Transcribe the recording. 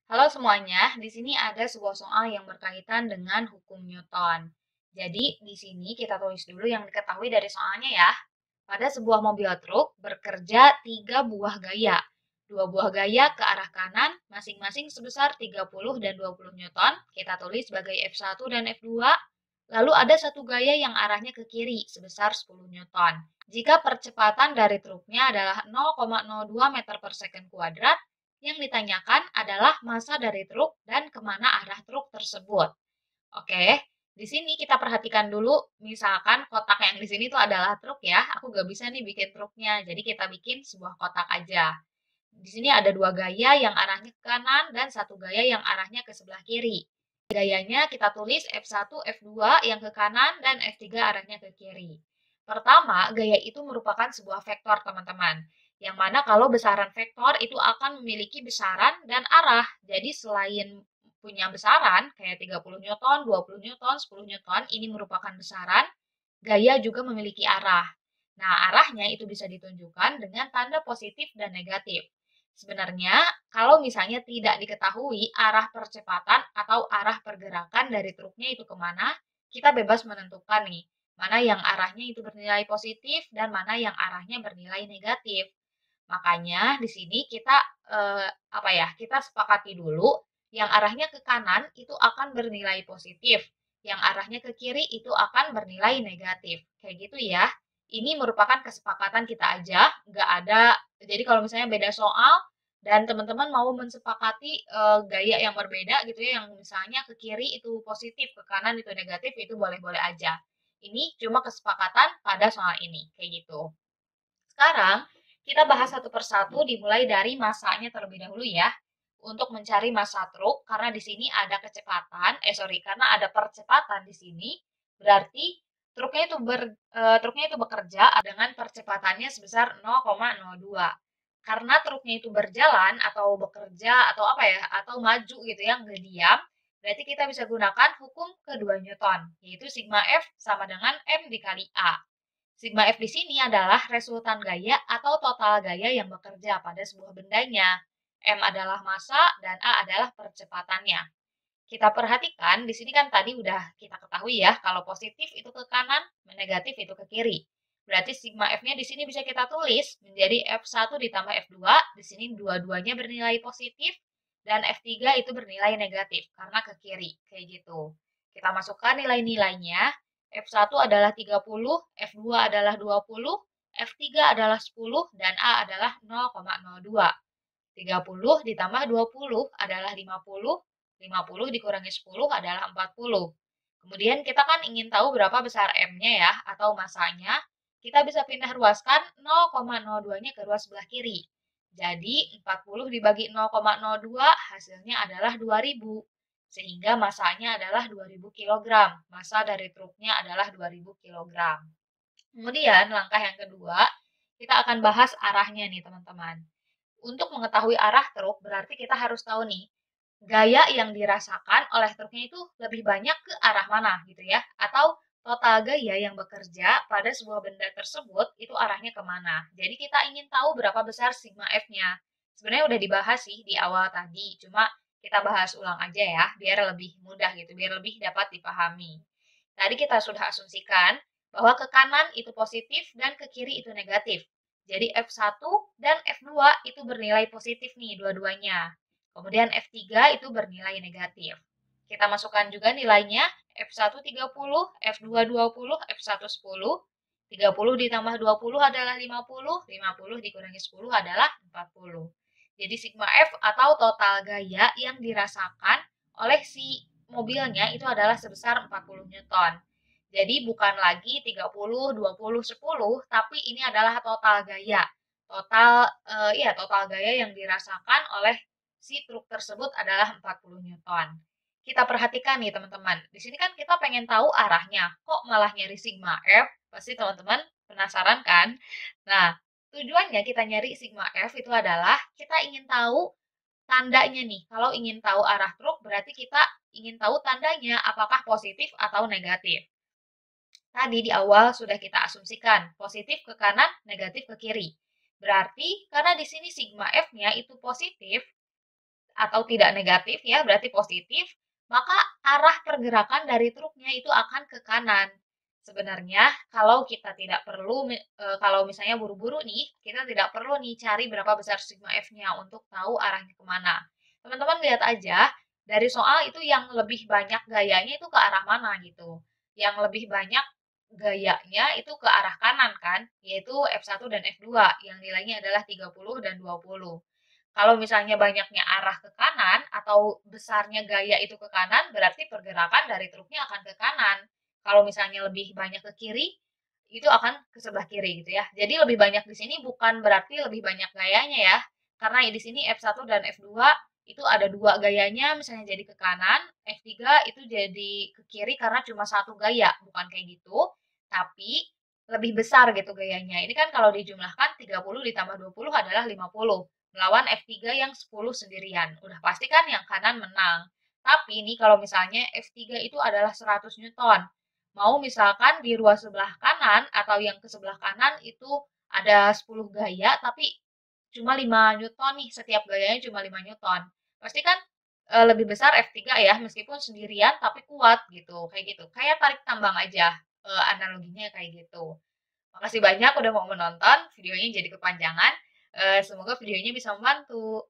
Halo semuanya, di sini ada sebuah soal yang berkaitan dengan hukum Newton. Jadi, di sini kita tulis dulu yang diketahui dari soalnya ya. Pada sebuah mobil truk bekerja 3 buah gaya. 2 buah gaya ke arah kanan, masing-masing sebesar 30 dan 20 Newton. Kita tulis sebagai F1 dan F2. Lalu ada satu gaya yang arahnya ke kiri, sebesar 10 Newton. Jika percepatan dari truknya adalah 0,02 meter per second kuadrat, yang ditanyakan adalah massa dari truk dan kemana arah truk tersebut. Oke, di sini kita perhatikan dulu, misalkan kotak yang di sini itu adalah truk ya. Aku gak bisa nih bikin truknya, jadi kita bikin sebuah kotak aja. Di sini ada 2 gaya yang arahnya ke kanan dan satu gaya yang arahnya ke sebelah kiri. Gayanya kita tulis F1, F2 yang ke kanan dan F3 arahnya ke kiri. Pertama, gaya itu merupakan sebuah vektor, teman-teman. Yang mana kalau besaran vektor itu akan memiliki besaran dan arah. Jadi selain punya besaran, kayak 30 Newton, 20 Newton, 10 Newton, ini merupakan besaran, gaya juga memiliki arah. Nah, arahnya itu bisa ditunjukkan dengan tanda positif dan negatif. Sebenarnya, kalau misalnya tidak diketahui arah percepatan atau arah pergerakan dari truknya itu kemana, kita bebas menentukan nih, mana yang arahnya itu bernilai positif dan mana yang arahnya bernilai negatif. Makanya di sini kita kita sepakati dulu yang arahnya ke kanan itu akan bernilai positif, yang arahnya ke kiri itu akan bernilai negatif. Kayak gitu ya. Ini merupakan kesepakatan kita aja, nggak ada. Jadi kalau misalnya beda soal dan teman-teman mau mensepakati gaya yang berbeda gitu ya, yang misalnya ke kiri itu positif, ke kanan itu negatif, itu boleh-boleh aja. Ini cuma kesepakatan pada soal ini, kayak gitu. Sekarang, kita bahas satu persatu dimulai dari massanya terlebih dahulu ya. Untuk mencari massa truk, karena di sini ada karena ada percepatan di sini, berarti truknya itu bekerja dengan percepatannya sebesar 0,02. Karena truknya itu berjalan atau bekerja atau atau maju gitu ya, nggak diam, berarti kita bisa gunakan hukum kedua Newton, yaitu sigma F sama dengan M dikali A. Sigma F di sini adalah resultan gaya atau total gaya yang bekerja pada sebuah bendanya. M adalah massa dan A adalah percepatannya. Kita perhatikan, di sini kan tadi udah kita ketahui ya, kalau positif itu ke kanan, negatif itu ke kiri. Berarti sigma F-nya di sini bisa kita tulis menjadi F1 ditambah F2, di sini dua-duanya bernilai positif, dan F3 itu bernilai negatif, karena ke kiri, kayak gitu. Kita masukkan nilai-nilainya, F1 adalah 30, F2 adalah 20, F3 adalah 10, dan A adalah 0,02. 30 ditambah 20 adalah 50, 50 dikurangi 10 adalah 40. Kemudian kita kan ingin tahu berapa besar M-nya ya, atau massanya. Kita bisa pindah ruaskan 0,02-nya ke ruas sebelah kiri. Jadi 40 dibagi 0,02 hasilnya adalah 2000. Sehingga massanya adalah 2000 kg. Massa dari truknya adalah 2000 kg. Kemudian langkah yang kedua, kita akan bahas arahnya nih teman-teman. Untuk mengetahui arah truk, berarti kita harus tahu nih, gaya yang dirasakan oleh truknya itu lebih banyak ke arah mana gitu ya. Atau total gaya yang bekerja pada sebuah benda tersebut itu arahnya kemana. Jadi kita ingin tahu berapa besar sigma F-nya. Sebenarnya udah dibahas sih di awal tadi, cuma kita bahas ulang aja ya, biar lebih mudah gitu, biar lebih dapat dipahami. Tadi kita sudah asumsikan bahwa ke kanan itu positif dan ke kiri itu negatif. Jadi F1 dan F2 itu bernilai positif nih dua-duanya. Kemudian F3 itu bernilai negatif. Kita masukkan juga nilainya F1 30, F2 20, F1 10. 30 ditambah 20 adalah 50, 50 dikurangi 10 adalah 40. Jadi sigma F atau total gaya yang dirasakan oleh si mobilnya itu adalah sebesar 40 Newton. Jadi bukan lagi 30, 20, 10, tapi ini adalah total gaya. Total gaya yang dirasakan oleh si truk tersebut adalah 40 Newton. Kita perhatikan nih teman-teman. Di sini kan kita pengen tahu arahnya. Kok malah nyari sigma F? Pasti teman-teman penasaran kan? Nah, tujuannya kita nyari sigma F itu adalah kita ingin tahu tandanya nih. Kalau ingin tahu arah truk berarti kita ingin tahu tandanya apakah positif atau negatif. Tadi di awal sudah kita asumsikan positif ke kanan, negatif ke kiri. Berarti karena di sini sigma F-nya itu positif, atau tidak negatif ya, berarti positif, maka arah pergerakan dari truknya itu akan ke kanan. Sebenarnya kalau kita tidak perlu kalau misalnya buru-buru nih, kita tidak perlu nih cari berapa besar sigma F-nya untuk tahu arahnya kemana. Teman-teman lihat aja, dari soal itu yang lebih banyak gayanya itu ke arah mana gitu. Yang lebih banyak gayanya itu ke arah kanan kan, yaitu F1 dan F2 yang nilainya adalah 30 dan 20. Kalau misalnya banyaknya arah ke kanan atau besarnya gaya itu ke kanan, berarti pergerakan dari truknya akan ke kanan. Kalau misalnya lebih banyak ke kiri, itu akan ke sebelah kiri gitu ya. Jadi lebih banyak di sini bukan berarti lebih banyak gayanya ya. Karena di sini F1 dan F2 itu ada dua gayanya, misalnya jadi ke kanan, F3 itu jadi ke kiri karena cuma satu gaya, bukan kayak gitu. Tapi lebih besar gitu gayanya. Ini kan kalau dijumlahkan 30 ditambah 20 adalah 50. Melawan F3 yang 10 sendirian. Udah pasti kan yang kanan menang. Tapi ini kalau misalnya F3 itu adalah 100 Newton. Mau misalkan di ruas sebelah kanan atau yang ke sebelah kanan itu ada 10 gaya tapi cuma 5 Newton nih, setiap gayanya cuma 5 Newton. Pasti kan lebih besar F3 ya, meskipun sendirian tapi kuat gitu, kayak gitu. Kayak tarik tambang aja, analoginya kayak gitu. Makasih banyak udah mau menonton, videonya jadi kepanjangan. Semoga videonya bisa membantu.